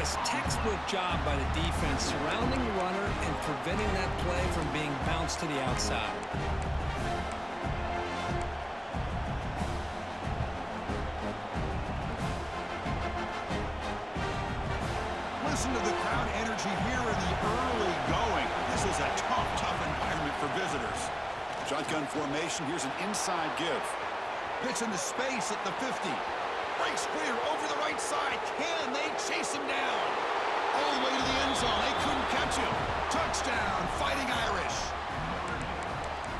Chris, textbook job by the defense surrounding the runner and preventing that play from being bounced to the outside. Listen to the crowd energy here in the early going. This is a tough environment for visitors. Shotgun formation. Here's an inside give. Pitch into space at the 50. Breaks clear over the right side. Can they chase him down? All the way to the end zone. They couldn't catch him. Touchdown, Fighting Irish.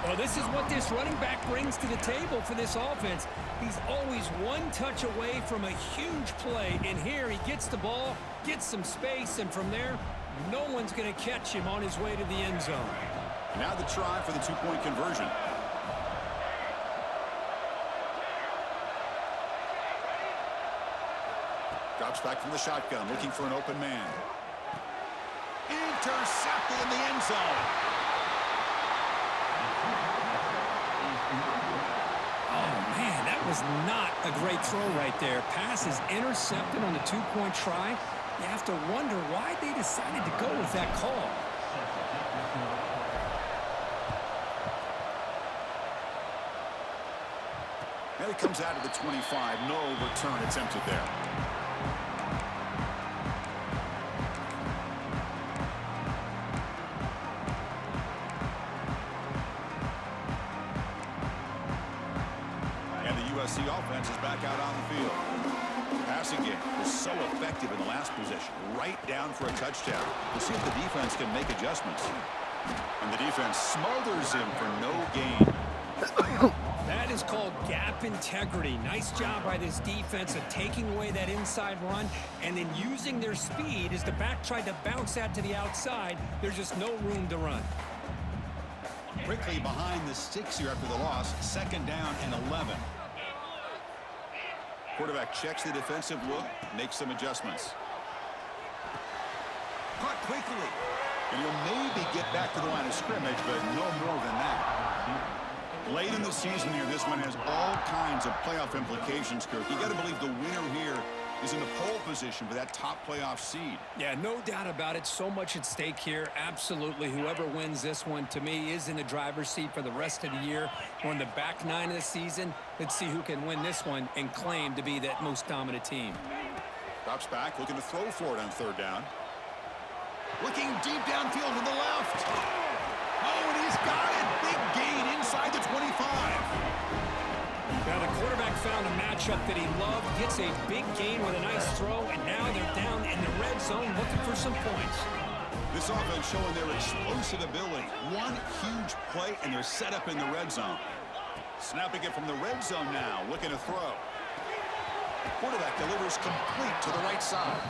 Well, this is what this running back brings to the table for this offense. He's always one touch away from a huge play. And here he gets the ball, gets some space, and from there, no one's going to catch him on his way to the end zone. Now the try for the two-point conversion. Drops back from the shotgun, looking for an open man. Intercepted in the end zone. Oh, man, that was not a great throw right there. Pass is intercepted on the two-point try. You have to wonder why they decided to go with that call. And it comes out of the 25. No return attempted there. And the USC offense is back out on the field. Passing game was so effective in the last possession. Right down for a touchdown. We'll see if the defense can make adjustments. And the defense smothers him for no gain. That is called gap integrity. Nice job by this defense of taking away that inside run and then using their speed as the back tried to bounce that to the outside. There's just no room to run. Quickly behind the sticks here after the loss. 2nd down and 11. Quarterback checks the defensive look, makes some adjustments. Caught quickly. And he'll maybe get back to the line of scrimmage, but no more than that. Late in the season here, this one has all kinds of playoff implications, Kirk. You got to believe the winner here is in the pole position for that top playoff seed. Yeah, no doubt about it. So much at stake here. Absolutely. Whoever wins this one, to me, is in the driver's seat for the rest of the year. We're in the back 9 of the season. Let's see who can win this one and claim to be that most dominant team. Drops back, looking to throw for it on 3rd down. Looking deep downfield to the left. Oh, and he's got it. Big gain inside the 25. Now the quarterback found a matchup that he loved, gets a big gain with a nice throw, and now they're down in the red zone looking for some points. This offense showing their explosive ability. One huge play, and they're set up in the red zone. Snapping it from the red zone now, looking to throw. Quarterback delivers complete to the right side.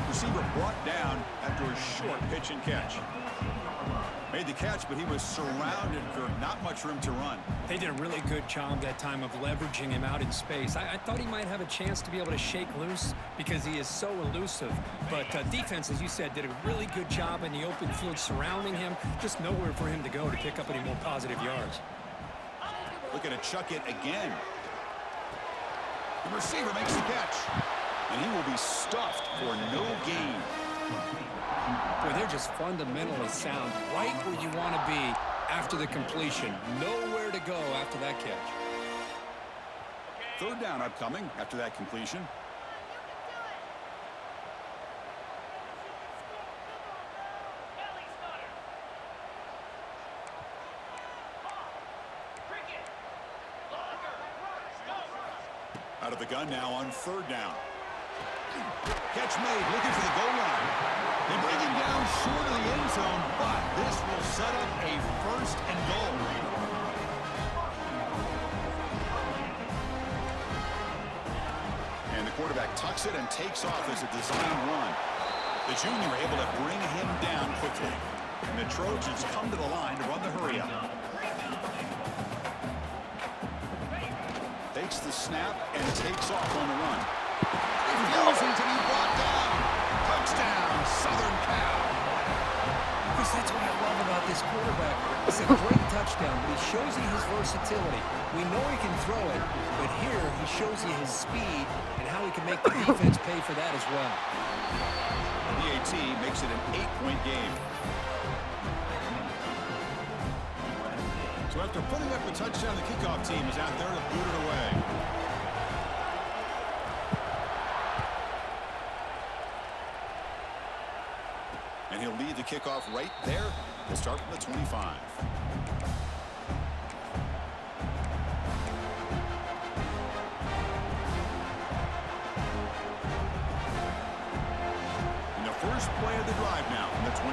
Receiver brought down after a short pitch and catch. Made the catch, but he was surrounded for not much room to run. They did a really good job that time of leveraging him out in space. I thought he might have a chance to be able to shake loose because he is so elusive. But defense, as you said, did a really good job in the open field surrounding him. Just nowhere for him to go to pick up any more positive yards. Looking to chuck it again. The receiver makes the catch. And he will be stuffed for no gain. Boy, they're just fundamentally sound, right where you want to be after the completion. Nowhere to go after that catch. 3rd down upcoming after that completion. Out of the gun now on 3rd down. Catch made, looking for the goal line. They bring him down short of the end zone, but this will set up a 1st and goal. And the quarterback tucks it and takes off as a design run. The junior able to bring him down quickly. And the Trojans come to the line to run the hurry up. Takes the snap and takes off on the run. Refusing to be brought down. Touchdown, Southern Cal. Chris, that's what I love about this quarterback. It's a great touchdown, but he shows you his versatility. We know he can throw it, but here he shows you his speed and how he can make the defense pay for that as well. PAT makes it an 8-point game. So after putting up a touchdown, the kickoff team is out there to boot it away. And he'll lead the kickoff right there. We'll start from the 25. And the first play of the drive now from the 25.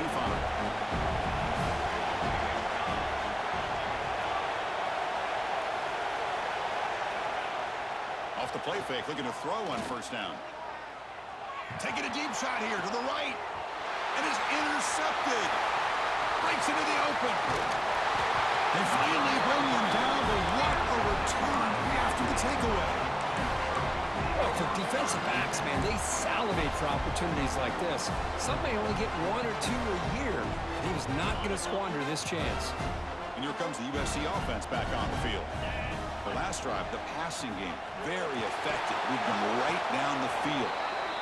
Off the play fake, looking to throw on first down. Taking a deep shot here to the right. And is intercepted. Breaks into the open. They finally bring him down, but what a return after the takeaway. Well, for defensive backs, man, they salivate for opportunities like this. Some may only get 1 or 2 a year. And he was not going to squander this chance. And here comes the USC offense back on the field. The last drive, the passing game, very effective. Moved them right down the field.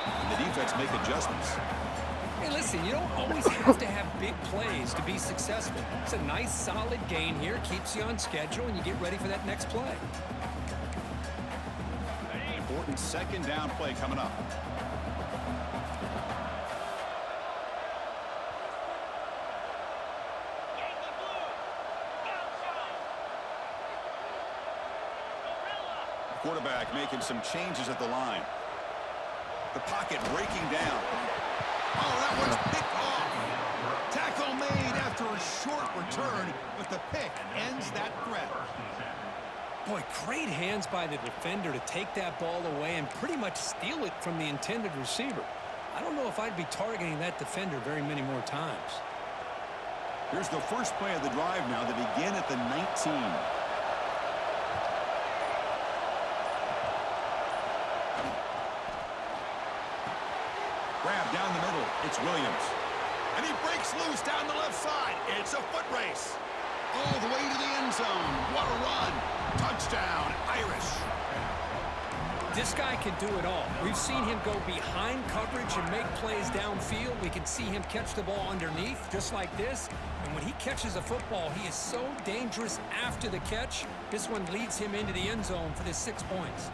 And the defense make adjustments. Hey, listen, you don't always have to have big plays to be successful. It's a nice, solid gain here. Keeps you on schedule, and you get ready for that next play. Important second down play coming up. Quarterback making some changes at the line. The pocket breaking down. Oh, that one's picked off. Tackle made after a short return, but the pick ends that threat. Boy, great hands by the defender to take that ball away and pretty much steal it from the intended receiver. I don't know if I'd be targeting that defender very many more times. Here's the first play of the drive now. They begin at the 19. Grab down the middle. It's Williams. And he breaks loose down the left side. It's a foot race. All the way to the end zone. What a run. Touchdown, Irish. This guy can do it all. We've seen him go behind coverage and make plays downfield. We can see him catch the ball underneath, just like this. And when he catches a football, he is so dangerous after the catch. This one leads him into the end zone for the 6 points.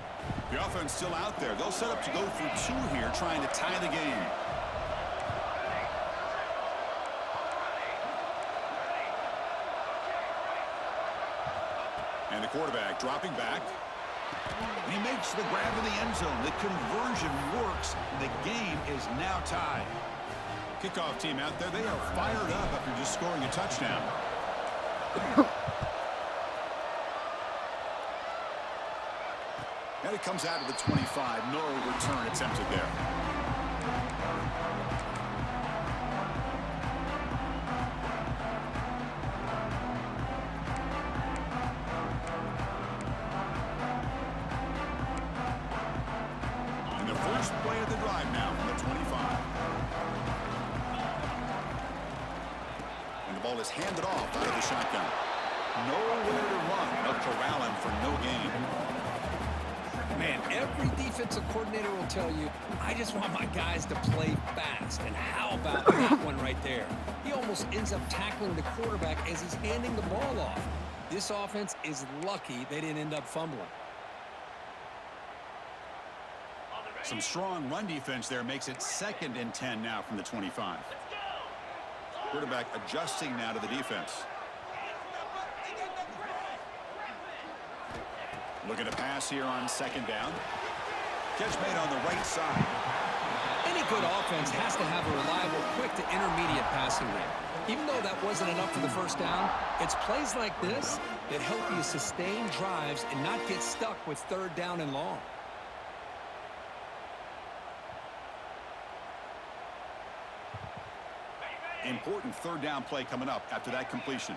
The offense still out there. They'll set up to go for 2 here, trying to tie the game. And the quarterback dropping back. He makes the grab in the end zone. The conversion works. The game is now tied. Kickoff team out there. They are fired up after just scoring a touchdown. And it comes out of the 25. No return attempted there. And the first play of the drive now from the 25. And the ball is handed off out of the shotgun. Nowhere to run. They'll corral him for no gain. Man, every defensive coordinator will tell you, I just want my guys to play fast. And how about that one right there? He almost ends up tackling the quarterback as he's handing the ball off. This offense is lucky they didn't end up fumbling. Some strong run defense there makes it 2nd and 10 now from the 25. Quarterback adjusting now to the defense. Looking to pass here on 2nd down. Catch made on the right side. Any good offense has to have a reliable, quick to intermediate passing game. Even though that wasn't enough for the first down, it's plays like this that help you sustain drives and not get stuck with 3rd down and long. Important 3rd down play coming up after that completion.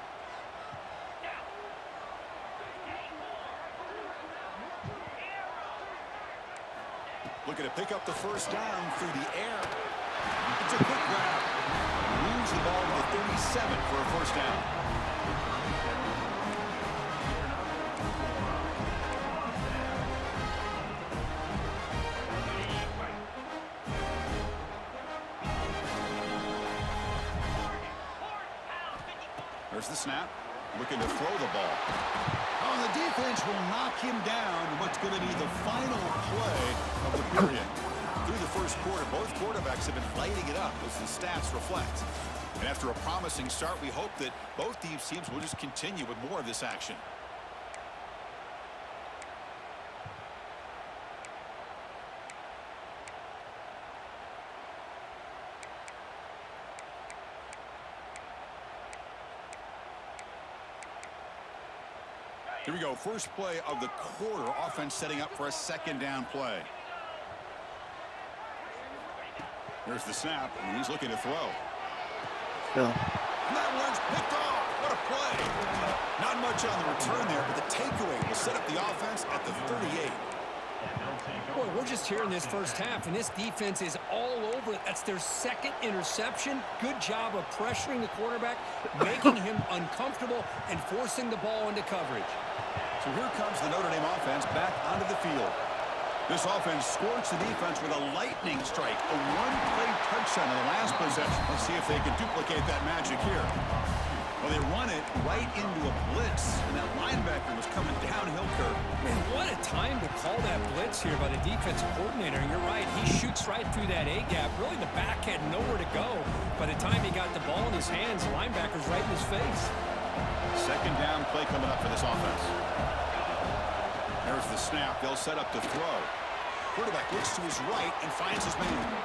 Looking to pick up the first down through the air. It's a quick grab. Moves the ball to the 37 for a first down. There's the snap. Looking to throw the ball. Oh, the defense will knock him down in what's going to be the final play of the period. Through the first quarter, both quarterbacks have been lighting it up as the stats reflect. And after a promising start, we hope that both these teams will just continue with more of this action. Here we go. First play of the quarter. Offense setting up for a second down play. Here's the snap, and he's looking to throw. Yeah. And that one's picked off. What a play. Not much on the return there, but the takeaway will set up the offense at the 38. Boy, we're just here in this first half, and this defense is all over it. That's their second interception. Good job of pressuring the quarterback, making him uncomfortable, and forcing the ball into coverage. So here comes the Notre Dame offense back onto the field. This offense scorched the defense with a lightning strike, a one-play touchdown in the last possession. Let's see if they can duplicate that magic here. Well, they run it right into a blitz, and that linebacker was coming downhill curve. Man, what a time to call that blitz here by the defensive coordinator. And you're right, he shoots right through that A-gap. Really, the back had nowhere to go. By the time he got the ball in his hands, the linebacker's right in his face. Second down play coming up for this offense. There's the snap. They'll set up to throw. Quarterback looks to his right and finds his man.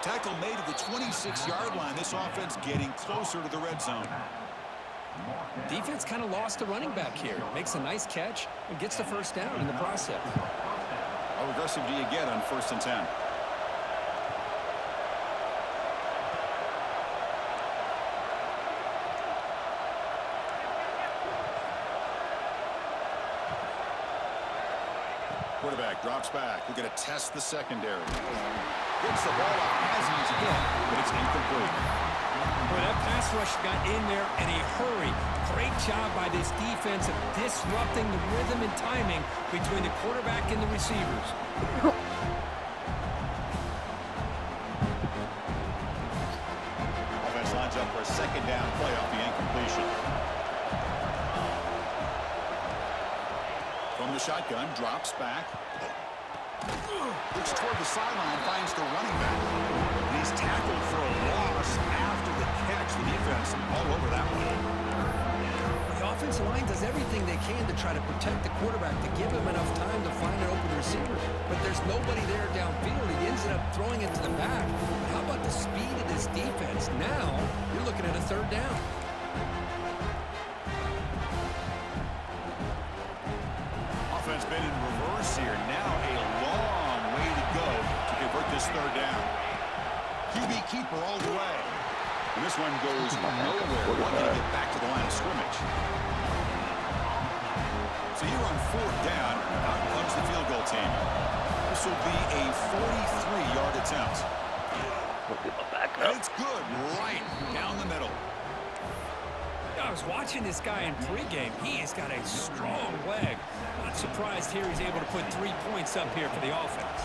Tackle made at the 26-yard line. This offense getting closer to the red zone. Defense kind of lost the running back here. Makes a nice catch and gets the first down in the process. How aggressive do you get on 1st and 10? Quarterback drops back. We're going to test the secondary. Gets the ball off Haskins again, but it's incomplete. Boy, that pass rush got in there in a hurry. Great job by this defense of disrupting the rhythm and timing between the quarterback and the receivers. Offense lines up for a second down play off the incompletion. From the shotgun, drops back. Looks toward the sideline, finds the running back. And he's tackled for a loss after the catch. The defense all over that one. The offensive line does everything they can to try to protect the quarterback, to give him enough time to find an open receiver. But there's nobody there downfield. He ends up throwing it to the back. But how about the speed of this defense? Now you're looking at a third down. Offense been in reverse here. Now a long way to go to convert this third down. QB keeper all the way. And this one goes nowhere. Lucky to get back to the line of scrimmage. So here on 4th down, out comes the field goal team. This will be a 43-yard attempt. And it's good right down the middle. I was watching this guy in pregame. He has got a strong leg. Not surprised here he's able to put 3 points up here for the offense.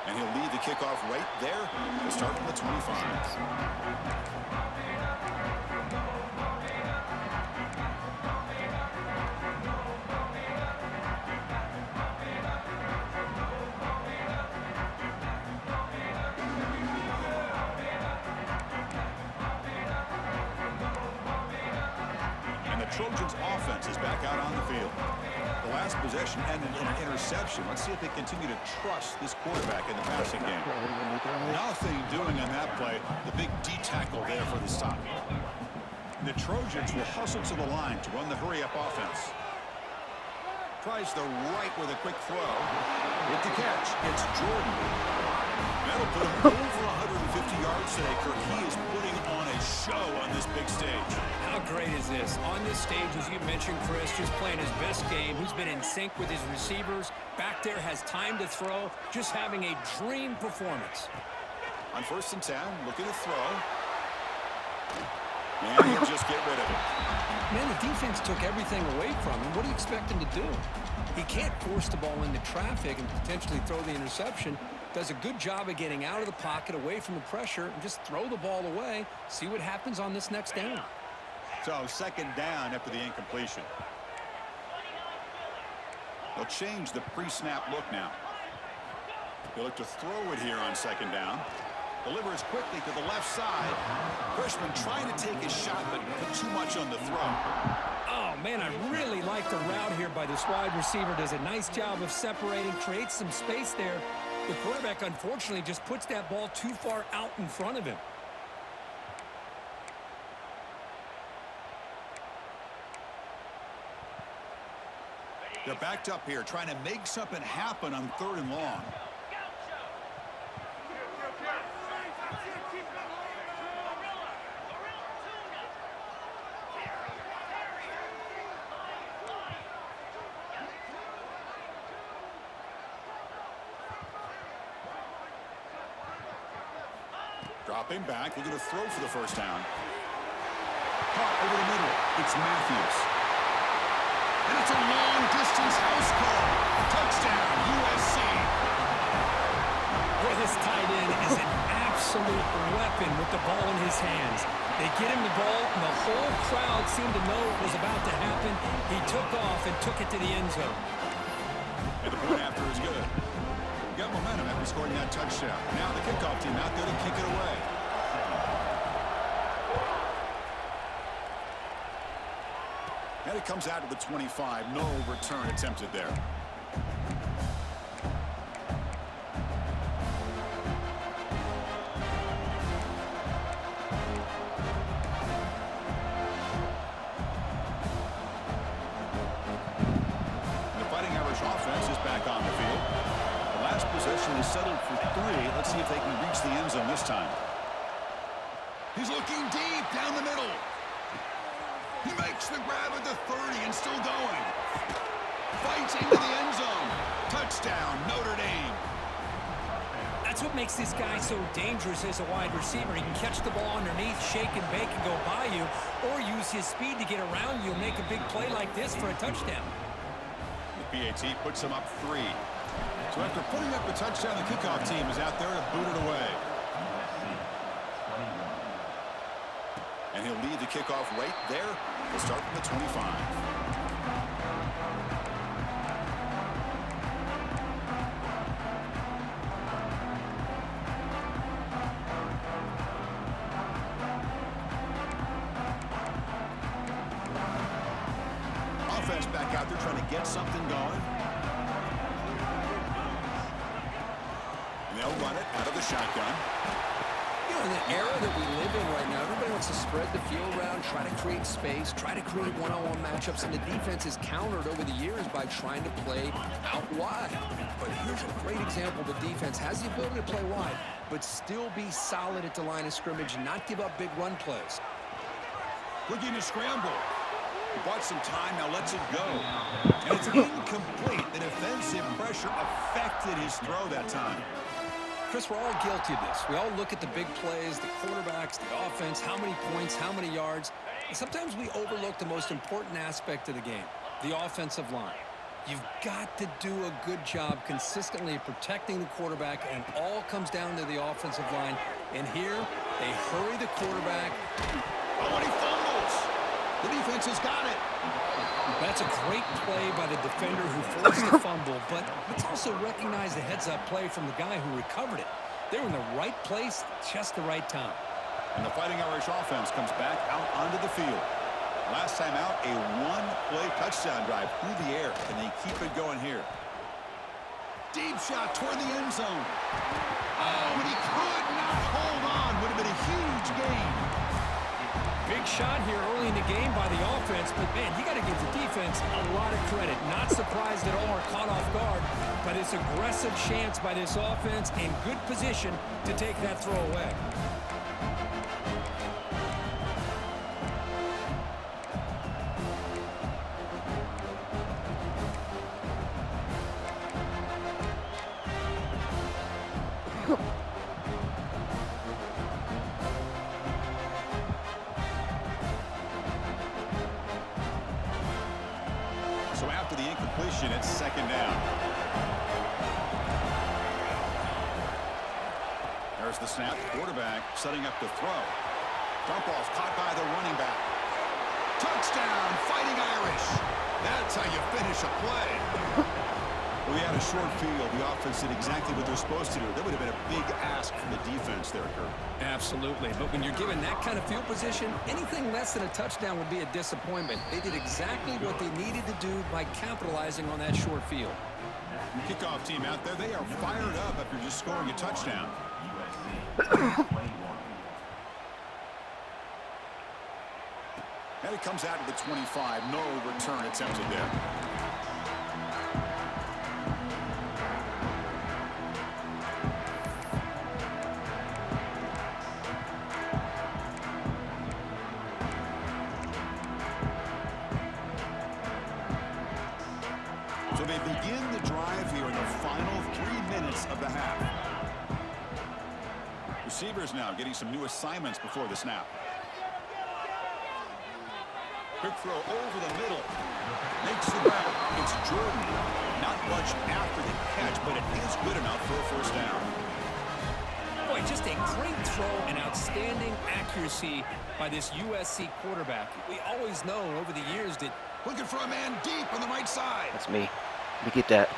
And he'll lead the kickoff right there to start from the 25. Trojans offense is back out on the field. The last possession ended in an interception. Let's see if they continue to trust this quarterback in the passing game. Nothing doing on that play. The big D tackle there for the stop. The Trojans will hustle to the line to run the hurry-up offense. Tries the right with a quick throw. With the catch, it's Jordan. That'll put him over 150 yards today, Kirk. He is putting on a show on this big stage. How great is this? On this stage, as you mentioned, Chris, just playing his best game. He's been in sync with his receivers. Back there, has time to throw. Just having a dream performance. On 1st and 10, looking to throw. And he'll just get rid of it. Man, the defense took everything away from him. What do you expect him to do? He can't force the ball into traffic and potentially throw the interception. Does a good job of getting out of the pocket, away from the pressure, and just throw the ball away. See what happens on this next down. So second down after the incompletion. They'll change the pre-snap look now. They'll look to throw it here on second down. Delivers quickly to the left side. Freshman trying to take his shot, but put too much on the throw. Oh, man, I really like the route here by this wide receiver. Does a nice job of separating, creates some space there. The quarterback, unfortunately, just puts that ball too far out in front of him. They're backed up here, trying to make something happen on 3rd and long. Dropping back, looking to throw for the first down. Caught over the middle. It's Matthews. And it's a long-distance house call. Touchdown, USC. Boy, this tight end is an absolute weapon with the ball in his hands. They get him the ball, and the whole crowd seemed to know what was about to happen. He took off and took it to the end zone. And the point after is good. Got momentum after scoring that touchdown. Now the kickoff team out there to kick it away. And it comes out to the 25. No return attempted there. The Fighting Irish offense is back on the field. The last possession is settled for 3. Let's see if they can reach the end zone this time. He's looking deep down the middle. He makes the grab at the 30 and still going. Fights into the end zone. Touchdown, Notre Dame. That's what makes this guy so dangerous as a wide receiver. He can catch the ball underneath, shake and bake and go by you, or use his speed to get around you and make a big play like this for a touchdown. The PAT puts him up 3. So after putting up the touchdown, the kickoff team is out there to boot it away. And he'll lead the kickoff right there. We'll start from the 25. Offense back out there trying to get something going. And they'll run it out of the shotgun. You know, in the era that we live in right now, everybody wants to spread the field around, try to create space, try to create one-on-one matchups, and the defense is countered over the years by trying to play out wide. But here's a great example. The defense has the ability to play wide, but still be solid at the line of scrimmage and not give up big run plays. Looking to scramble. He bought some time, now lets it go. And it's incomplete. The defensive pressure affected his throw that time. Chris, we're all guilty of this. We all look at the big plays, the quarterbacks, the offense, how many points, how many yards. And sometimes we overlook the most important aspect of the game, the offensive line. You've got to do a good job consistently protecting the quarterback, and it all comes down to the offensive line. And here, they hurry the quarterback. Oh, and he fumbles. The defense has got it. That's a great play by the defender who forced the fumble, but let's also recognize the heads-up play from the guy who recovered it. They're in the right place, just the right time. And the Fighting Irish offense comes back out onto the field. Last time out, a one-play touchdown drive through the air. Can they keep it going here? Deep shot toward the end zone. Oh, and he could not hold on. Would have been a huge gain. Big shot here early in the game by the offense, but man, you got to give the defense a lot of credit. Not surprised at all or caught off guard, but it's aggressive chance by this offense in good position to take that throw away. So after the incompletion, it's second down. There's the snap. Quarterback setting up to throw. Dump off caught by the running back. Touchdown, Fighting Irish. That's how you finish a play. Well, we had a short field. The offense did exactly what they're supposed to do. That would have been a big ask from the defense there, Kurt. Absolutely. But when you're given that kind of field position, anything less than a touchdown would be a disappointment. They did exactly what they needed to do by capitalizing on that short field. Kickoff team out there. They are fired up after just scoring a touchdown. And it comes out to the 25. No return attempted there. So they begin the drive here in the final 3 minutes of the half. Receivers now getting some new assignments before the snap. Quick throw over the middle. Makes the grab. It's Jordan. Not much after the catch, but it is good enough for a first down. Boy, just a great throw and outstanding accuracy by this USC quarterback. We always know over the years that Looking for a man deep on the right side. That's me. Let me get that.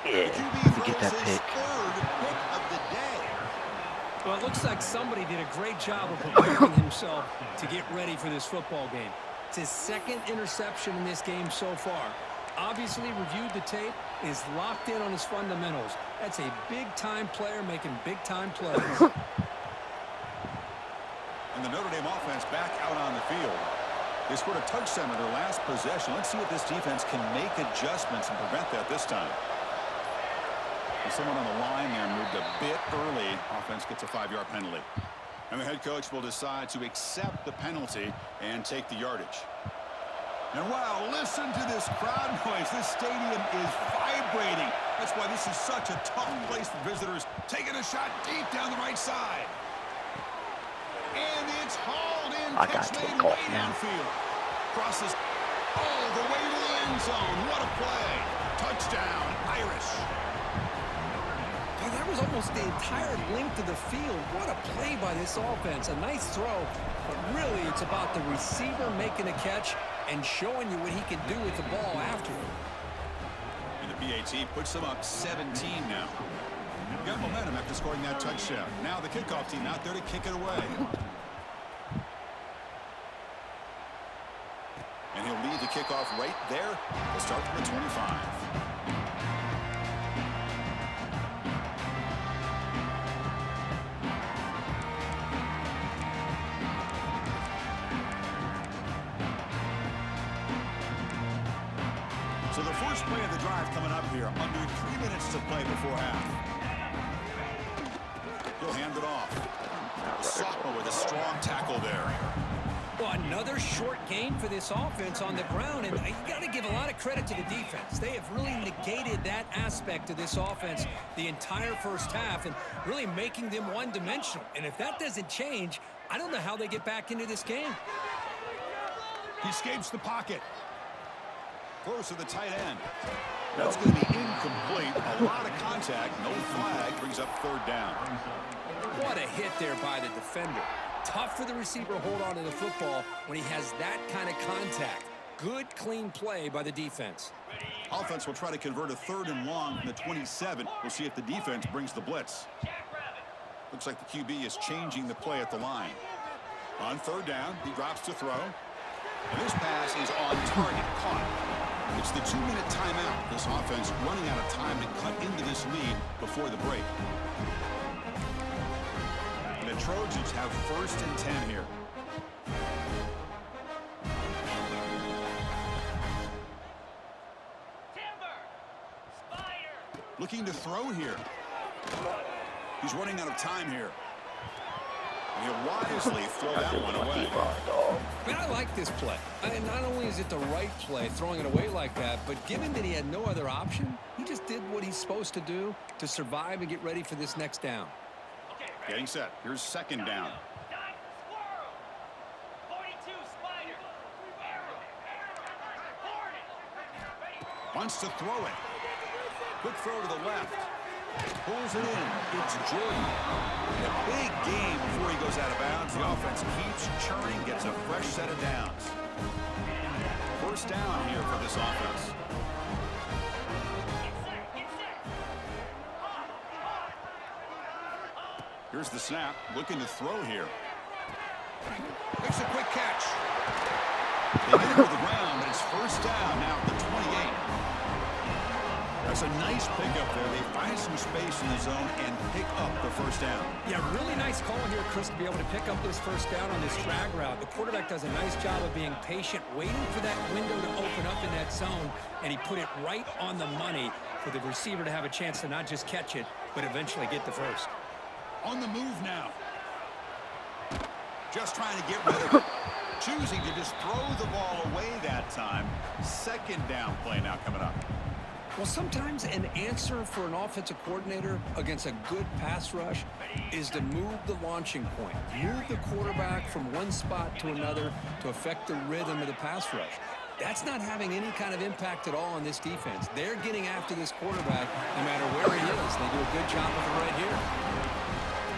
Yeah, let me get that pick. Third pick of the day. Well, it looks like somebody did a great job of preparing himself to get ready for this football game. It's his second interception in this game so far. Obviously reviewed the tape, is locked in on his fundamentals. That's a big-time player making big-time plays. And the Notre Dame offense back out on the field. They scored a touchdown in their last possession. Let's see if this defense can make adjustments and prevent that this time. And someone on the line there moved a bit early. Offense gets a 5-yard penalty. And the head coach will decide to accept the penalty and take the yardage. And wow, listen to this crowd noise. This stadium is vibrating. That's why this is such a tough place for visitors. Taking a shot deep down the right side. And it's hauled in. I got to take off now. Crosses all the way to the end zone. What a play. Touchdown, Irish. Oh, that was almost the entire length of the field. What a play by this offense. A nice throw, but really it's about the receiver making a catch and showing you what he can do with the ball afterward. And the PAT puts them up 17 now. Got momentum after scoring that touchdown. Now the kickoff team out there to kick it away. And he'll lead the kickoff right there. They'll start from the 25. So the first play of the drive coming up here. Under 3 minutes to play before half. He'll hand it off. Sophomore with a strong tackle there. Well, another short gain for this offense on the ground, and you got to give a lot of credit to the defense. They have really negated that aspect of this offense the entire first half and really making them one-dimensional. And if that doesn't change, I don't know how they get back into this game. He escapes the pocket. Throws to the tight end. That's going to be incomplete. A lot of contact. No flag. Brings up third down. What a hit there by the defender. Tough for the receiver to hold on to the football when he has that kind of contact. Good, clean play by the defense. Offense will try to convert a 3rd and long from the 27. We'll see if the defense brings the blitz. Looks like the QB is changing the play at the line. On 3rd down, he drops to throw. And this pass is on target, caught. It's the 2-minute timeout. This offense running out of time to cut into this lead before the break. And the Trojans have 1st and 10 here. Looking to throw here. He's running out of time here. And he'll wisely throw that one away. Man, I like this play. And not only is it the right play, throwing it away like that, but given that he had no other option, he just did what he's supposed to do to survive and get ready for this next down. Getting set. Here's 2nd down. Wants to throw it. Quick throw to the left. Pulls it in. It's Jordan. And a big game before he goes out of bounds. The offense keeps churning, gets a fresh set of downs. First down here for this offense. Here's the snap. Looking to throw here. Makes a quick catch. They get it to the ground, and it's first down now at the 28. That's a nice pickup there. They find some space in the zone and pick up the first down. Yeah, really nice call here, Chris, to be able to pick up this first down on this drag route. The quarterback does a nice job of being patient, waiting for that window to open up in that zone, and he put it right on the money for the receiver to have a chance to not just catch it, but eventually get the first. On the move now. Just trying to get rid of it. Choosing to just throw the ball away that time. Second down play now coming up. Well, sometimes an answer for an offensive coordinator against a good pass rush is to move the launching point. Move the quarterback from one spot to another to affect the rhythm of the pass rush. That's not having any kind of impact at all on this defense. They're getting after this quarterback no matter where he is. They do a good job of it right here.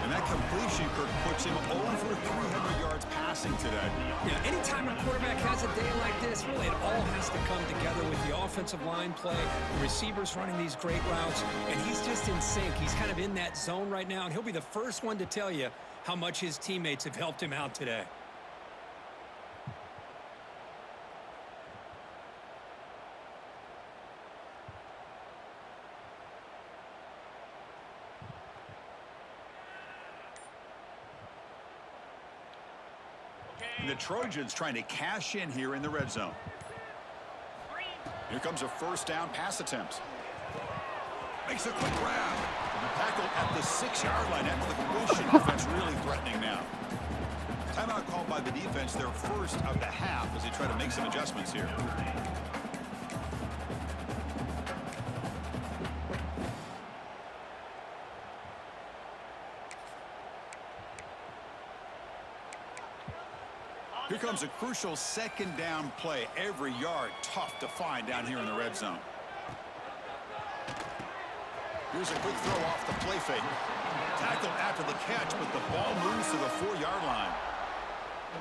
And that completion, Kirk, puts him over 300 yards passing today. Yeah, anytime a quarterback has a day like this, really it all has to come together with the offensive line play, the receivers running these great routes, and he's just in sync. He's kind of in that zone right now, and he'll be the first one to tell you how much his teammates have helped him out today. And the Trojans trying to cash in here in the red zone. Here comes a first down pass attempt. Makes a quick grab. Tackle at the 6-yard line after the completion. Offense really threatening now. Timeout called by the defense, their first of the half as they try to make some adjustments here. Here comes a crucial second down play. Every yard tough to find down here in the red zone. Here's a quick throw off the play fake. Tackled after the catch, but the ball moves to the 4-yard line.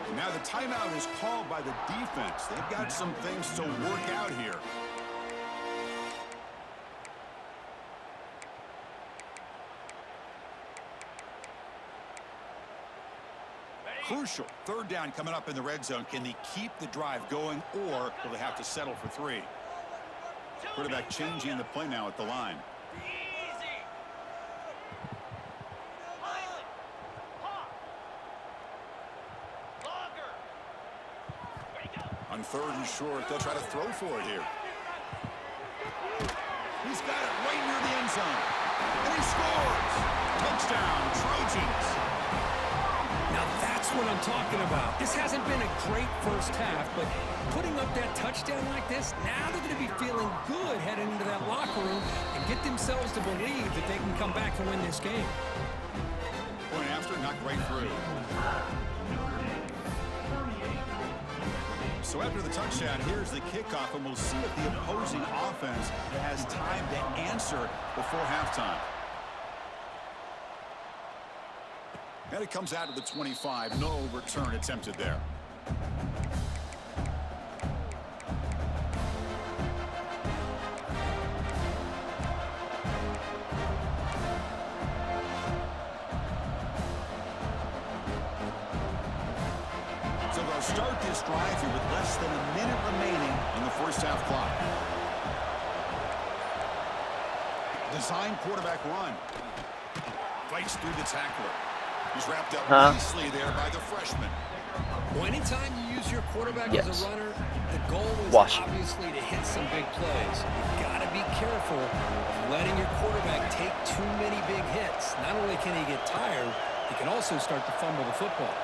And now the timeout is called by the defense. They've got some things to work out here. Crucial. Third down coming up in the red zone. Can they keep the drive going, or will they have to settle for 3? Quarterback changing the play now at the line. On 3rd and short, they'll try to throw for it here. He's got it right near the end zone. And he scores! Touchdown, Trojans! Now that's what I'm talking about. This hasn't been a great first half, but putting up that touchdown like this, now they're going to be feeling good heading into that locker room and get themselves to believe that they can come back and win this game. Point after, knocked right through. So after the touchdown, here's the kickoff, and we'll see if the opposing offense has time to answer before halftime. And it comes out of the 25. No return attempted there. So they'll start this drive here with less than a minute remaining on the first half clock. Design quarterback run. Fights through the tackler. He's wrapped up nicely there by the freshman. Well, anytime you use your quarterback as a runner, the goal is obviously to hit some big plays. You've got to be careful of letting your quarterback take too many big hits. Not only can he get tired, he can also start to fumble the football.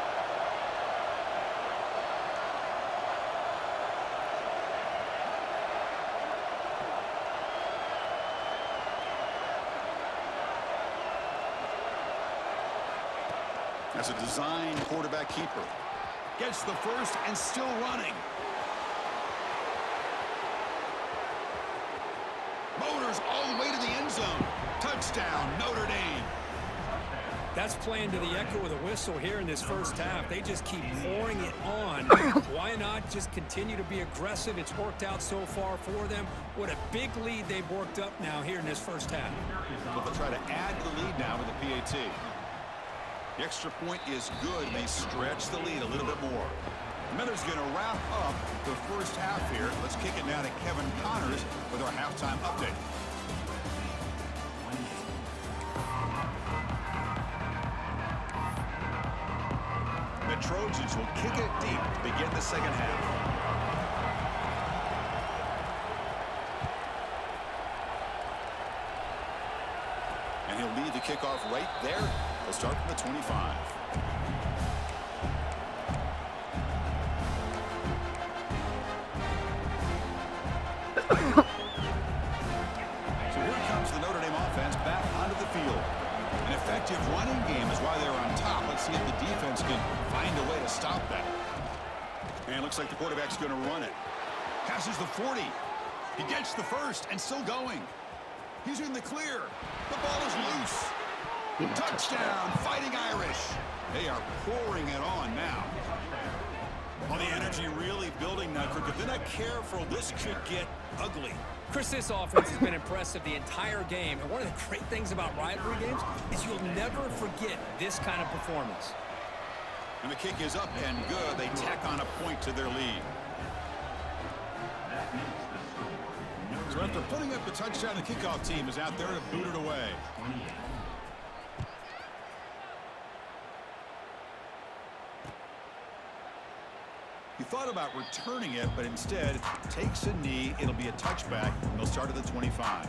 As a design quarterback keeper. Gets the first and still running. Motors all the way to the end zone. Touchdown, That's playing to the echo of the whistle here in this first half. They just keep pouring it on. Why not just continue to be aggressive? It's worked out so far for them. What a big lead they've worked up now here in this first half. But they'll try to add to the lead now with the PAT. The extra point is good. They stretch the lead a little bit more. The Miller's going to wrap up the first half here. Let's kick it now to Kevin Connors with our halftime update. The Trojans will kick it deep to begin the second half. And he'll lead the kickoff right there. They'll start from the 25. So here comes the Notre Dame offense back onto the field. An effective running game is why they're on top. Let's see if the defense can find a way to stop that. And it looks like the quarterback's going to run it. Passes the 40. He gets the first and still going. He's in the clear. The ball is loose. Touchdown, Fighting Irish. They are pouring it on now. Well, the energy really building now, Kirk. If they're not careful, this could get ugly. Chris, this offense has been impressive the entire game. And one of the great things about rivalry games is you'll never forget this kind of performance. And the kick is up and good. They tack on a point to their lead. So after putting up the touchdown, the kickoff team is out there to boot it away. He thought about returning it, but instead takes a knee. It'll be a touchback, and they'll start at the 25.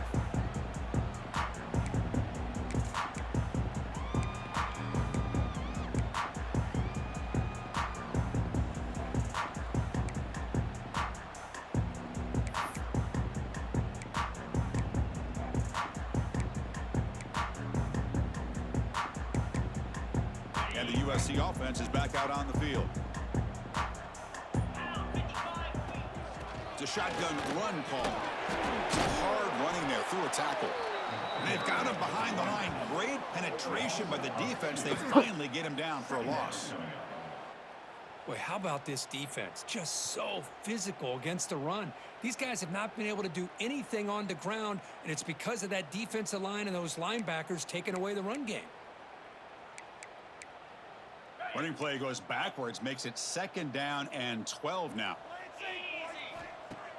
And the USC offense is back out on the field. It's a shotgun run call. Some hard running there through a tackle. And they've got him behind the line. Great penetration by the defense. They finally get him down for a loss. Boy, how about this defense? Just so physical against the run. These guys have not been able to do anything on the ground, and it's because of that defensive line and those linebackers taking away the run game. Running play goes backwards, makes it 2nd down and 12 now.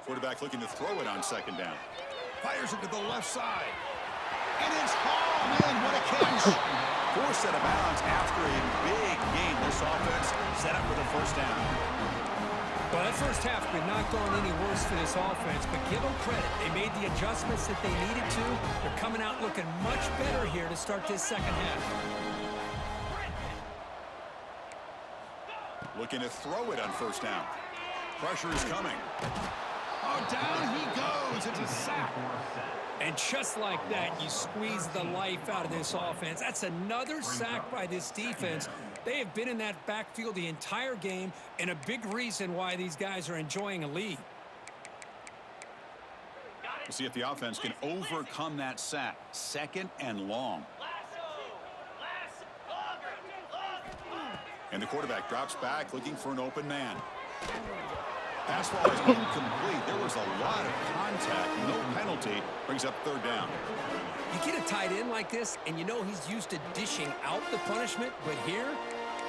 Quarterback looking to throw it on 2nd down. Fires it to the left side. And it's hauled in. What a catch. Forced out of bounds after a big gain. This offense set up with a 1st down. Well, that first half could not gone any worse for this offense, but give them credit. They made the adjustments that they needed to. They're coming out looking much better here to start this second half. Looking to throw it on 1st down. Pressure is coming. Oh, down he goes. It's a sack. And just like that, you squeeze the life out of this offense. That's another sack by this defense. They have been in that backfield the entire game, and a big reason why these guys are enjoying a lead. We'll see if the offense can overcome that sack. 2nd and long. And the quarterback drops back looking for an open man. Pass ball is incomplete. There was a lot of contact. No penalty. Brings up 3rd down. You get a tight end like this, and you know he's used to dishing out the punishment, but here,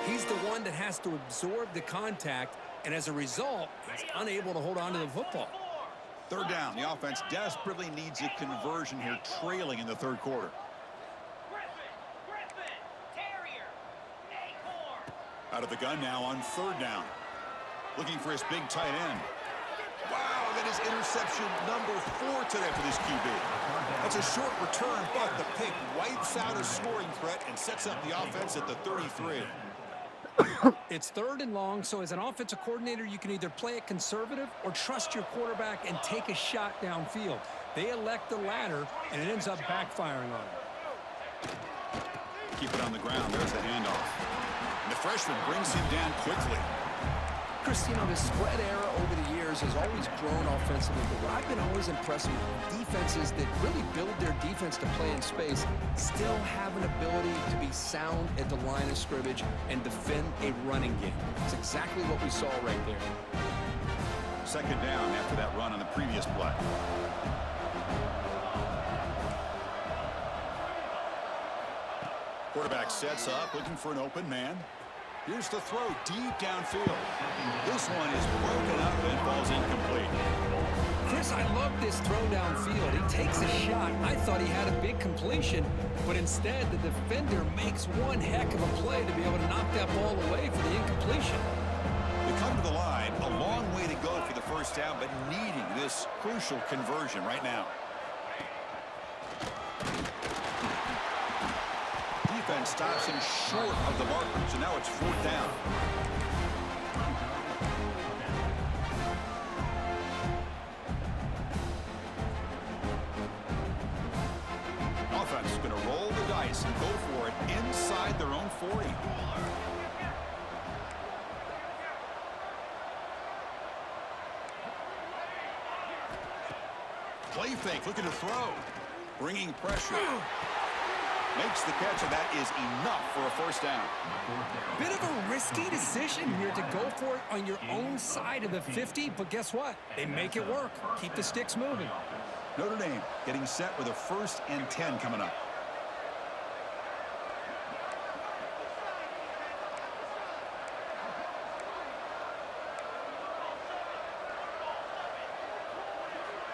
he's the one that has to absorb the contact, and as a result, he's unable to hold on to the football. 3rd down. The offense desperately needs a conversion here, trailing in the 3rd quarter. Out of the gun now on 3rd down. Looking for his big tight end. Wow, that is interception number 4 today for this QB. That's a short return, but the pick wipes out a scoring threat and sets up the offense at the 33. It's 3rd and long, so as an offensive coordinator, you can either play it conservative or trust your quarterback and take a shot downfield. They elect the latter, and it ends up backfiring on them. Keep it on the ground. There's the handoff. And the freshman brings him down quickly. Christine, the spread era over the years has always grown offensively, but what I've been always impressed with defenses that really build their defense to play in space still have an ability to be sound at the line of scrimmage and defend a running game. It's exactly what we saw right there. Second down after that run on the previous play. Quarterback sets up, looking for an open man. Here's the throw deep downfield. This one is broken up and falls incomplete. Chris, I love this throw downfield. He takes a shot. I thought he had a big completion, but instead the defender makes one heck of a play to be able to knock that ball away for the incompletion. They come to the line, a long way to go for the first down, but needing this crucial conversion right now. Defense stops him short of the marker, so now it's fourth down. Offense is going to roll the dice and go for it inside their own 40. Play fake, looking to throw. Bringing pressure. Makes the catch, and that is enough for a first down. Bit of a risky decision here to go for it on your own side of the 50, but guess what? They make it work. Keep the sticks moving. Notre Dame getting set with a 1st and 10 coming up.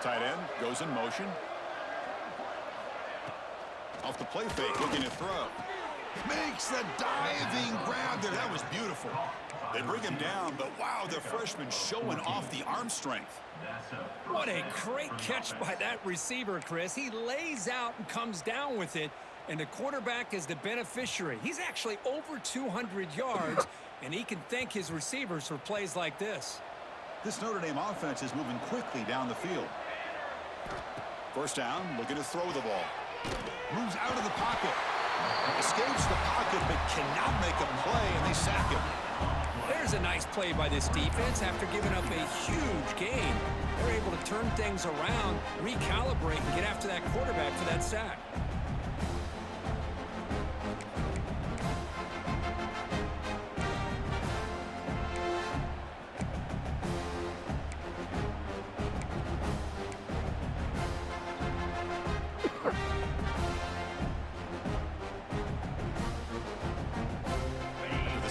Tight end goes in motion. Off the play fake, looking to throw. Makes the diving grab there. That was beautiful. They bring him down, but wow, the freshman showing off the arm strength. What a great catch by that receiver, Chris. He lays out and comes down with it, and the quarterback is the beneficiary. He's actually over 200 yards, and he can thank his receivers for plays like this. This Notre Dame offense is moving quickly down the field. First down, looking to throw the ball. Moves out of the pocket. Escapes the pocket, but cannot make a play, and they sack him. There's a nice play by this defense. After giving up a huge gain, they're able to turn things around, recalibrate, and get after that quarterback for that sack.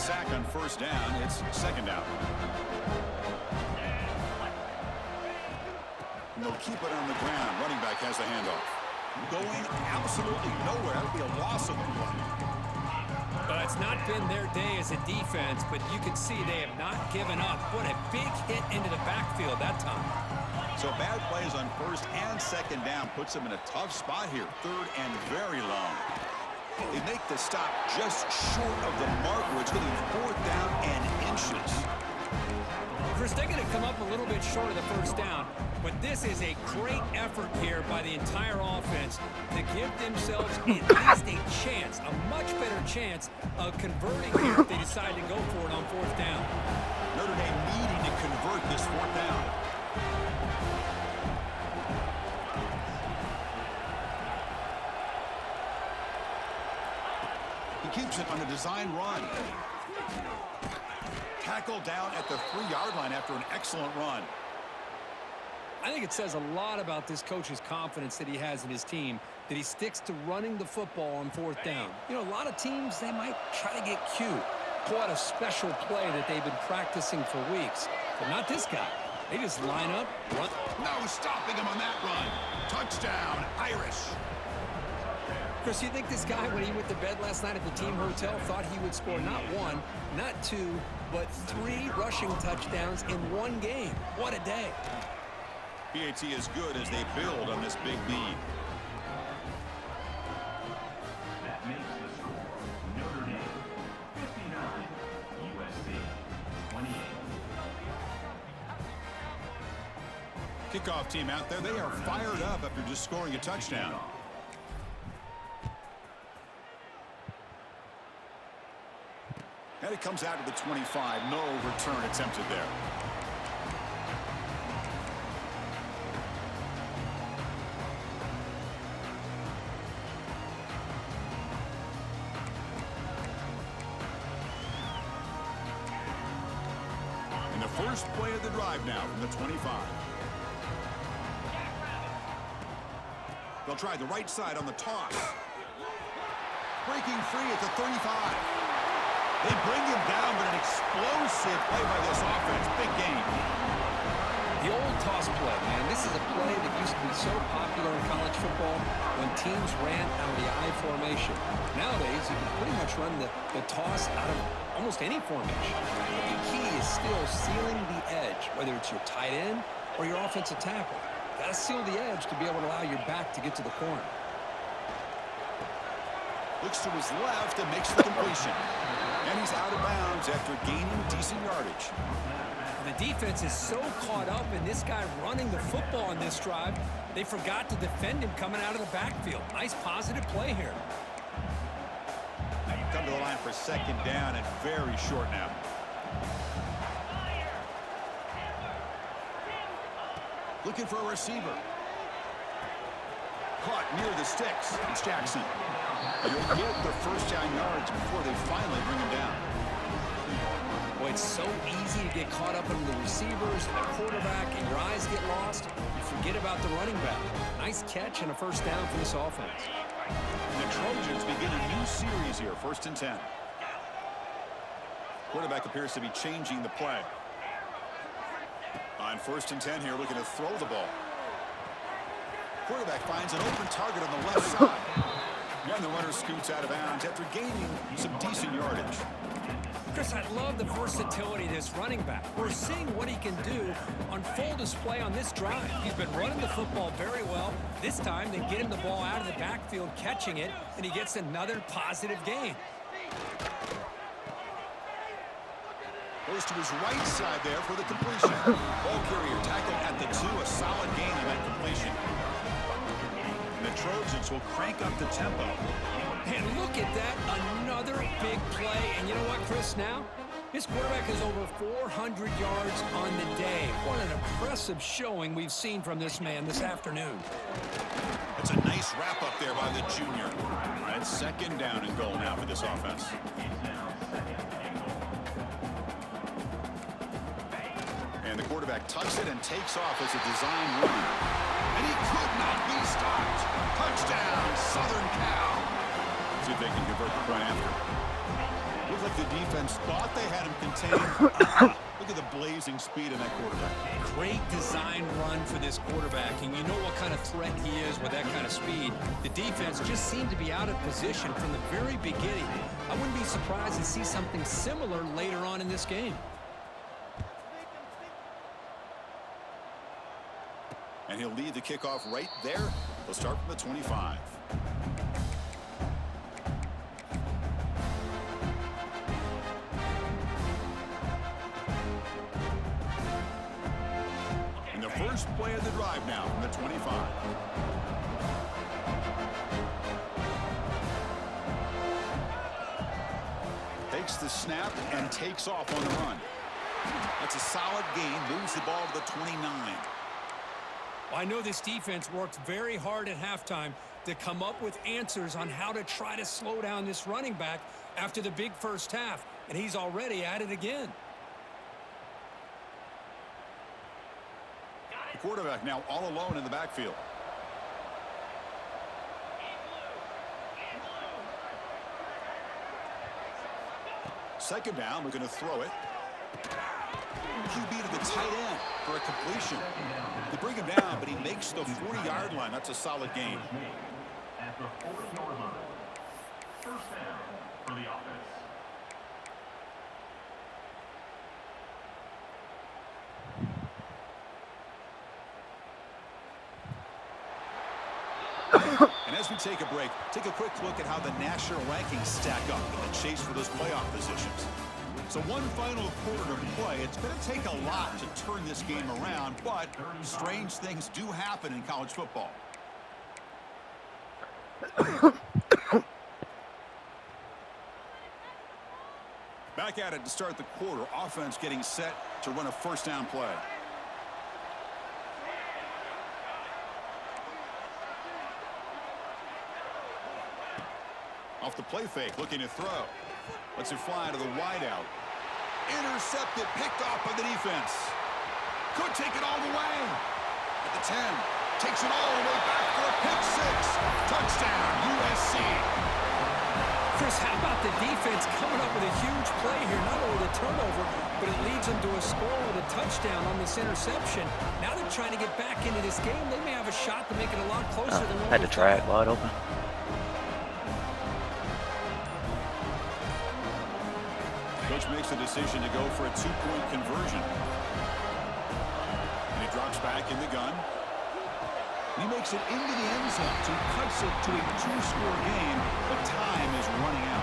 Sack on first down. It's second down. And they'll keep it on the ground. Running back has the handoff. Going absolutely nowhere. That would be a loss of the play. Well, it's not been their day as a defense, but you can see they have not given up. What a big hit into the backfield that time. So bad plays on first and second down puts them in a tough spot here. Third and very long. They make the stop just short of the marker. It's going to be fourth down and inches. Chris, they're going to come up a little bit short of the first down, but this is a great effort here by the entire offense to give themselves at least a chance, a much better chance of converting here if they decide to go for it on fourth down. Notre Dame needing to convert this fourth down. Keeps it on a design run. Tackled down at the 3-yard line after an excellent run. I think it says a lot about this coach's confidence that he has in his team, that he sticks to running the football on fourth down. You know, a lot of teams, they might try to get cute, pull out a special play that they've been practicing for weeks. But not this guy. They just line up, run. No stopping him on that run. Touchdown, Irish. Chris, you think this guy, when he went to bed last night at the team hotel, thought he would score not 1, not 2, but 3 rushing touchdowns in one game? What a day. PAT is good as they build on this big lead. That makes the score Notre Dame 59, USC 28. Kickoff team out there, they are fired up after just scoring a touchdown. And it comes out to the 25. No return attempted there. And the first play of the drive now from the 25. They'll try the right side on the toss. Breaking free at the 35. They bring him down, but an explosive play by this offense. Big game. The old toss play, man. This is a play that used to be so popular in college football when teams ran out of the I formation. Nowadays, you can pretty much run the toss out of almost any formation. But the key is still sealing the edge, whether it's your tight end or your offensive tackle. Got to seal the edge to be able to allow your back to get to the corner. Looks to his left and makes the completion. And he's out of bounds after gaining decent yardage. The defense is so caught up in this guy running the football on this drive, they forgot to defend him coming out of the backfield. Nice positive play here. Come to the line for second down and very short now. Looking for a receiver. Caught near the sticks. It's Jackson. You'll get the first down yards before they finally bring him down. Boy, it's so easy to get caught up in the receivers and the quarterback, and your eyes get lost. You forget about the running back. Nice catch and a first down for this offense. The Trojans begin a new series here, 1st and 10. Quarterback appears to be changing the play. On 1st and 10 here, looking to throw the ball. Quarterback finds an open target on the left side. And the runner scoots out of bounds after gaining some decent yardage. Chris, I love the versatility of this running back. We're seeing what he can do on full display on this drive. He's been running the football very well. This time, they get him the ball out of the backfield, catching it, and he gets another positive gain. Goes to his right side there for the completion. Ball carrier tackled at the 2. A solid gain on that completion. The Trojans will crank up the tempo. And look at that, another big play. And you know what, Chris, now? This quarterback is over 400 yards on the day. What an impressive showing we've seen from this man this afternoon. That's a nice wrap up there by the junior. That's second down and goal now for this offense. And the quarterback tucks it and takes off as a design run. And he could not be stopped. Touchdown, Southern Cal. See if they can convert the point after. Looked like the defense thought they had him contained. Look at the blazing speed in that quarterback. Great design run for this quarterback, and you know what kind of threat he is with that kind of speed. The defense just seemed to be out of position from the very beginning. I wouldn't be surprised to see something similar later on in this game. And he'll lead the kickoff right there. He'll start from the 25. And the first play of the drive now from the 25. Takes the snap and takes off on the run. That's a solid gain. Moves the ball to the 29. I know this defense worked very hard at halftime to come up with answers on how to try to slow down this running back after the big first half, and he's already at it again. The quarterback now all alone in the backfield. Second down, we're going to throw it. QB to the tight end for a completion. They bring him down, but he makes the 40-yard line. That's a solid gain. At the 40-yard line. First down for the offense. And as we take a break, take a quick look at how the national rankings stack up in the chase for those playoff positions. So one final quarter to play. It's going to take a lot to turn this game around, but strange things do happen in college football. Back at it to start the quarter. Offense getting set to run a first down play. Off the play fake, looking to throw. Lets it fly to the wideout. Intercepted, picked off by the defense. Could take it all the way. At the 10. Takes it all the way back for a pick six. Touchdown, USC. Chris, how about the defense coming up with a huge play here? Not only the turnover, but it leads them to a score with a touchdown on this interception. Now they're trying to get back into this game. They may have a shot to make it a lot closer than what Had the track wide open. Coach makes the decision to go for a two-point conversion. And he drops back in the gun. He makes it into the end zone to cuts it to a two-score game, but time is running out.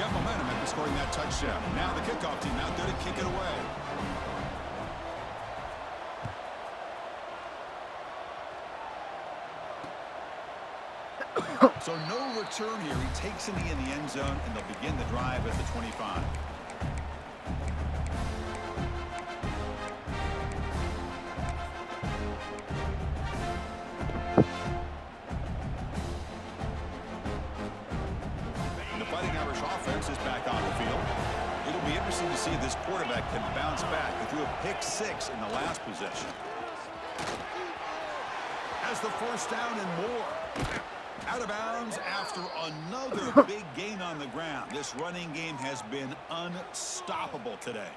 Got momentum after scoring that touchdown. Now the kickoff team out there to kick it away. So no return here. He takes it in the end zone, and they'll begin the drive at the 25. The Fighting Irish offense is back on the field. It'll be interesting to see if this quarterback can bounce back. He threw a pick six in the last possession. Has the first down and more. Out of bounds after another big gain on the ground. This running game has been unstoppable today.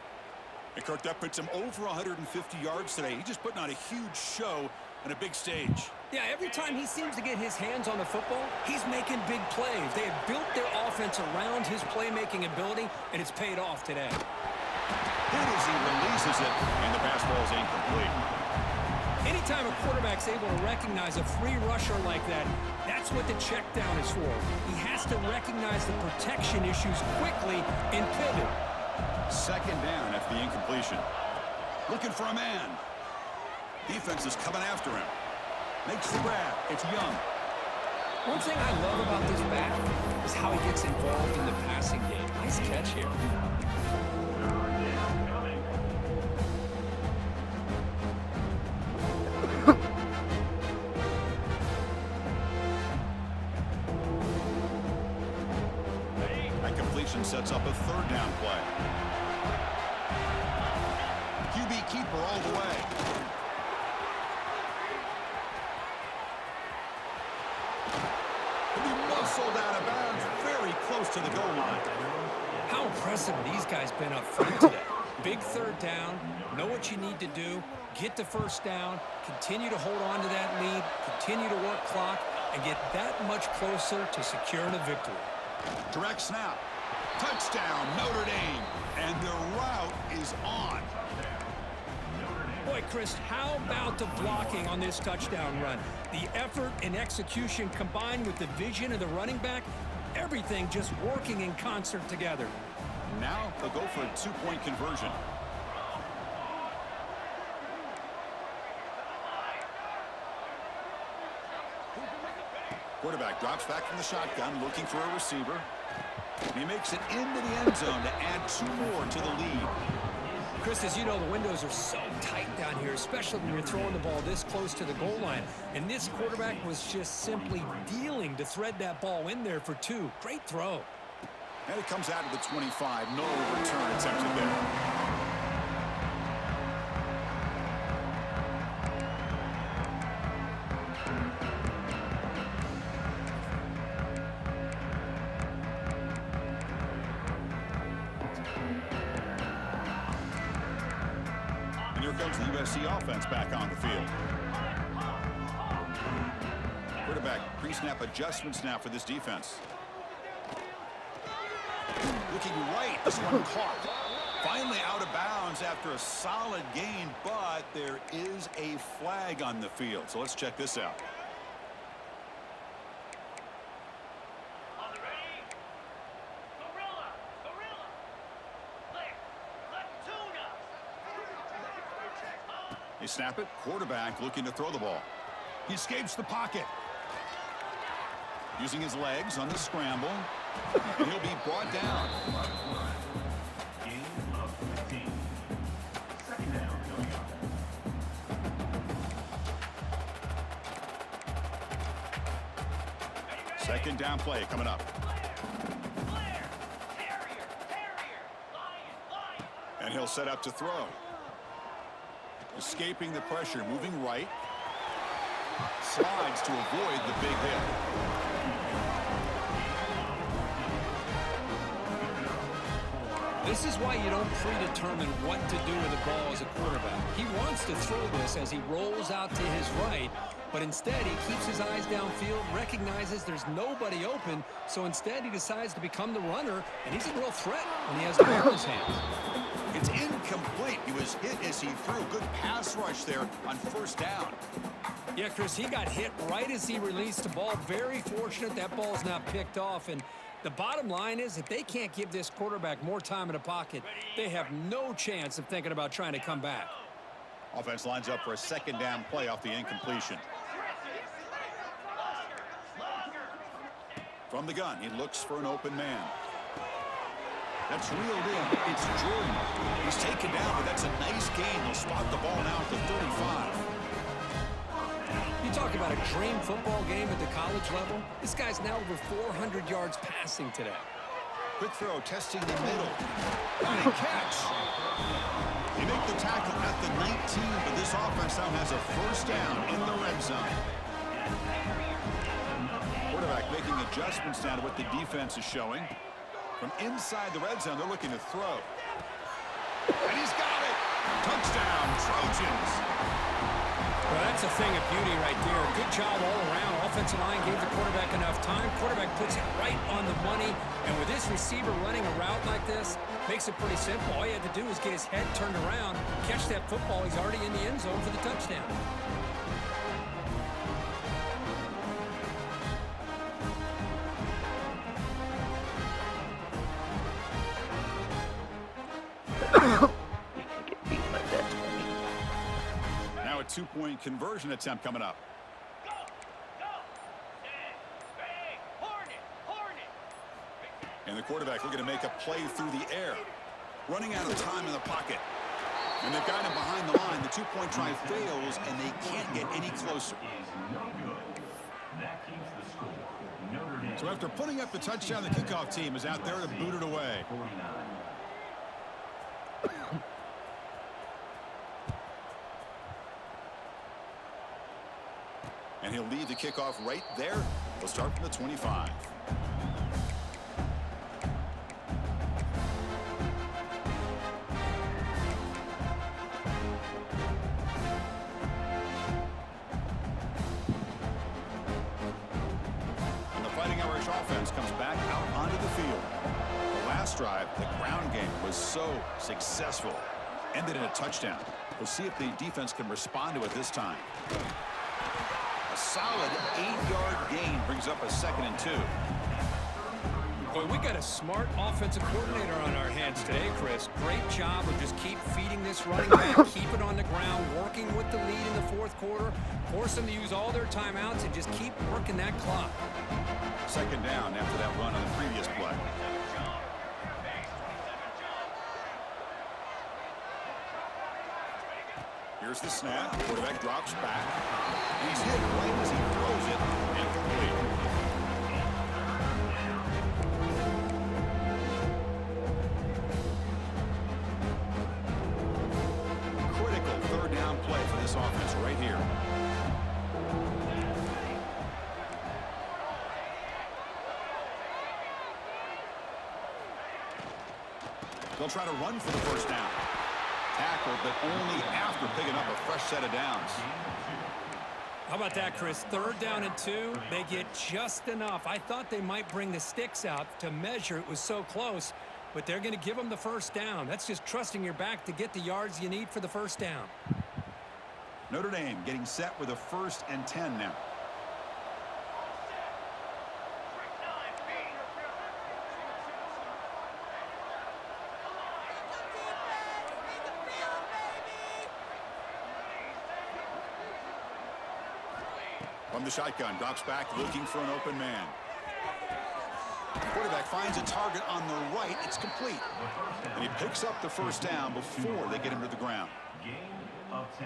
And Kirk, that puts him over 150 yards today. He's just putting on a huge show on a big stage. Yeah, every time he seems to get his hands on the football, he's making big plays. They have built their offense around his playmaking ability, and it's paid off today. Hit as he releases it, and the pass ball is incomplete. Anytime a quarterback's able to recognize a free rusher like that, that's what the check down is for. He has to recognize the protection issues quickly and pivot. Second down after the incompletion. Looking for a man. Defense is coming after him. Makes the grab. It's Young. One thing I love about this back is how he gets involved in the passing game. Nice catch here. That completion sets up a third down play. QB keeper all the way. He'll be muscled out of bounds very close to the goal line. How impressive have these guys been up front today? Big third down, know what you need to do, get the first down, continue to hold on to that lead, continue to work clock, and get that much closer to securing a victory. Direct snap. Touchdown, Notre Dame. And the route is on. Boy, Chris, how about the blocking on this touchdown run? The effort and execution combined with the vision of the running back, everything just working in concert together. Now they'll go for a two-point conversion. Quarterback drops back from the shotgun, looking for a receiver. And he makes it into the end zone to add two more to the lead. Chris, as you know, the windows are so tight down here, especially when you're throwing the ball this close to the goal line. And this quarterback was just simply dealing to thread that ball in there for two. Great throw. And it comes out of the 25. No return attempted there. And here comes the USC offense back on the field. Quarterback pre-snap adjustments now for this defense. Looking right, this one caught. Finally out of bounds after a solid gain, but there is a flag on the field. So let's check this out. They snap it. Quarterback looking to throw the ball. He escapes the pocket. Using his legs on the scramble. And he'll be brought down. Second down play coming up. And he'll set up to throw. Escaping the pressure, moving right. Slides to avoid the big hit. This is why you don't predetermine what to do with the ball as a quarterback. He wants to throw this as he rolls out to his right, but instead he keeps his eyes downfield, recognizes there's nobody open, so instead he decides to become the runner, and he's a real threat when he has the ball in his hands. It's incomplete. He was hit as he threw. Good pass rush there on first down. Yeah, Chris, he got hit right as he released the ball. Very fortunate that ball's not picked off. And the bottom line is if they can't give this quarterback more time in the pocket, they have no chance of thinking about trying to come back. Offense lines up for a second down play off the incompletion. From the gun, he looks for an open man. That's reeled in. It's Jordan. He's taken down, but that's a nice gain. They'll spot the ball now at the 35. You talk about a dream football game at the college level. This guy's now over 400 yards passing today. Quick throw, testing the middle. Big catch. They make the tackle at the 19, but this offense now has a first down in the red zone. Quarterback making adjustments now to what the defense is showing. From inside the red zone, they're looking to throw. And he's got it. Touchdown, Trojans. Well, that's a thing of beauty right there. Good job all around. Offensive line gave the quarterback enough time. Quarterback puts it right on the money. And with this receiver running a route like this, makes it pretty simple. All you had to do was get his head turned around, catch that football. He's already in the end zone for the touchdown. Now a two-point conversion attempt coming up. And the quarterback looking to make a play through the air. Running out of time in the pocket. And they've got him behind the line. The two-point try fails, and they can't get any closer. So after putting up the touchdown, the kickoff team is out there to boot it away. And he'll lead the kickoff right there. We'll start from the 25. And the Fighting Irish offense comes back out onto the field. The last drive, the ground game was so successful. Ended in a touchdown. We'll see if the defense can respond to it this time. A solid 8-yard gain brings up a 2nd and 2. Boy, we got a smart offensive coordinator on our hands today, Chris. Great job of just keep feeding this running back, keep it on the ground, working with the lead in the fourth quarter, force them to use all their timeouts, and just keep working that clock. 2nd down after that run on the previous play. Here's the snap. Quarterback drops back. He's hit right as he throws it. Incomplete. Critical 3rd down play for this offense right here. They'll try to run for the first down. Tackle, but only after picking up a fresh set of downs. How about that, Chris? 3rd down and 2. They get just enough. I thought they might bring the sticks out to measure. It was so close, but they're going to give them the first down. That's just trusting your back to get the yards you need for the first down. Notre Dame getting set with a 1st and 10 now. From the shotgun, drops back, looking for an open man. Quarterback finds a target on the right. It's complete. And he picks up the first down before they get him to the ground.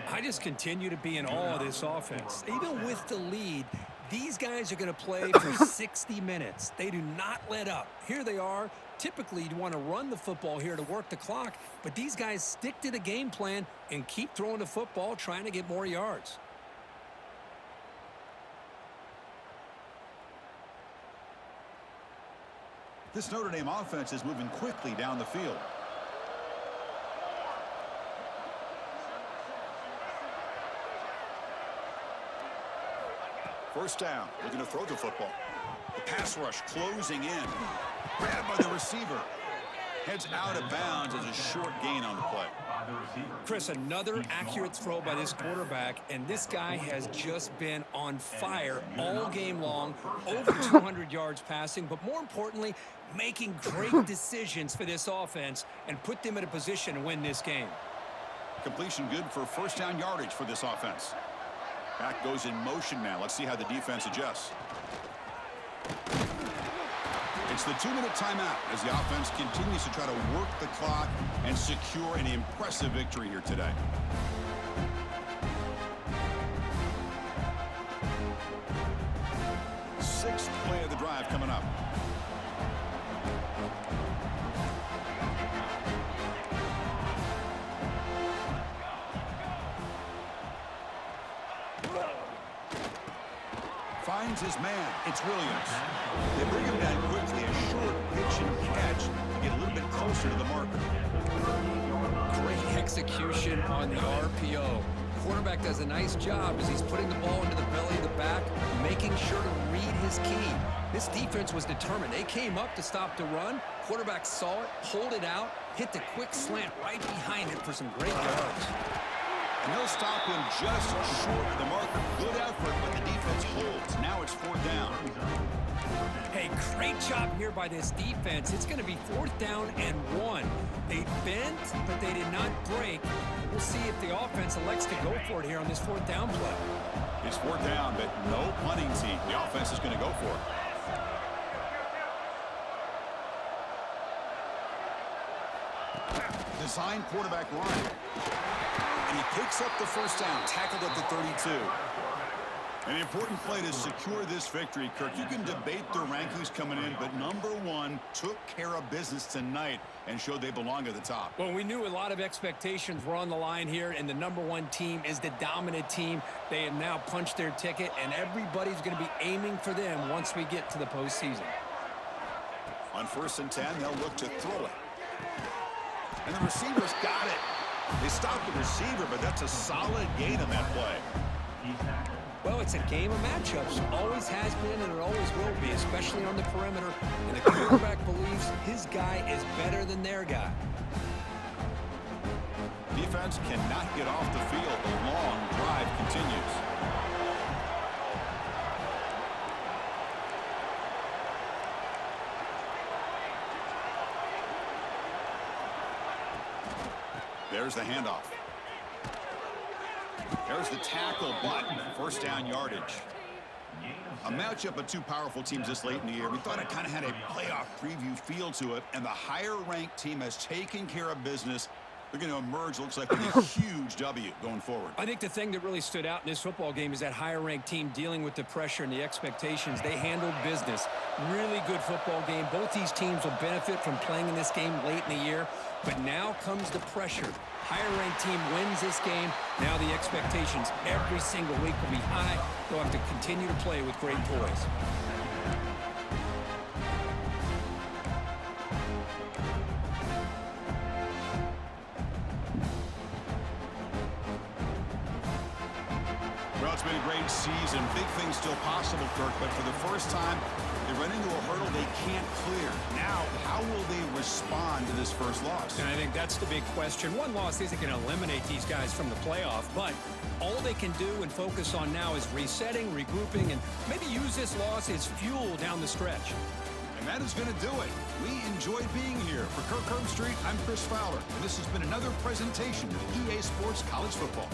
I just continue to be in awe of this offense. Even with the lead, These guys are going to play for 60 minutes. They do not let up. Here they are. Typically, you'd want to run the football here to work the clock, but these guys stick to the game plan and keep throwing the football, trying to get more yards. This Notre Dame offense is moving quickly down the field. First down, looking to throw the football. The pass rush closing in. Grabbed by the receiver. Heads out of bounds as a short gain on the play. Chris, another accurate throw by this quarterback, and this guy has just been on fire all game long, over 200 yards passing, but more importantly, making great decisions for this offense and put them in a position to win this game. Completion good for first down yardage for this offense. Back goes in motion now. Let's see how the defense adjusts. It's the 2-minute timeout as the offense continues to try to work the clock and secure an impressive victory here today. Sixth play of the drive coming up. Finds his man. It's Williams. They bring him down quickly. A short pitch and catch to get a little bit closer to the marker. Great execution on the RPO. Quarterback does a nice job as he's putting the ball into the belly of the back, making sure to read his key. This defense was determined. They came up to stop the run. Quarterback saw it, pulled it out, hit the quick slant right behind it for some great yards. And they'll stop him just short of the marker. Good effort, but the defense holds. Now it's 4th down. Hey, great job here by this defense. It's going to be 4th down and 1. They bent, but they did not break. We'll see if the offense elects to go for it here on this 4th down play. It's 4th down, but no punting team. The offense is going to go for it. Design quarterback run. And he picks up the first down, tackled at the 32. An important play to secure this victory, Kirk. You can debate the rankings coming in, but number one took care of business tonight and showed they belong at the top. Well, we knew a lot of expectations were on the line here, and the number one team is the dominant team. They have now punched their ticket, and everybody's going to be aiming for them once we get to the postseason. On 1st and 10, they'll look to throw it. And the receiver's got it. They stopped the receiver, but that's a solid gain on that play. Well, it's a game of matchups. Always has been, and it always will be, especially on the perimeter. And the quarterback believes his guy is better than their guy. Defense cannot get off the field. The long drive continues. There's the handoff. There's the tackle, but 1st down yardage. A matchup of two powerful teams this late in the year. We thought it kind of had a playoff preview feel to it, and the higher-ranked team has taken care of business. They're going to emerge, looks like, with a huge W going forward. I think the thing that really stood out in this football game is that higher-ranked team dealing with the pressure and the expectations. They handled business. Really good football game. Both these teams will benefit from playing in this game late in the year, but now comes the pressure. Higher-ranked team wins this game. Now the expectations every single week will be high. They'll have to continue to play with great poise. Well, it's been a great season. Big things still possible, Kirk, but for the first time, they run into a hurdle they can't clear. Now, how will they respond to this first loss? And I think that's the big question. One loss isn't going to eliminate these guys from the playoff, but all they can do and focus on now is resetting, regrouping, and maybe use this loss as fuel down the stretch. And that is going to do it. We enjoyed being here. For Kirk Herbstreit, I'm Chris Fowler, and this has been another presentation of EA Sports College Football.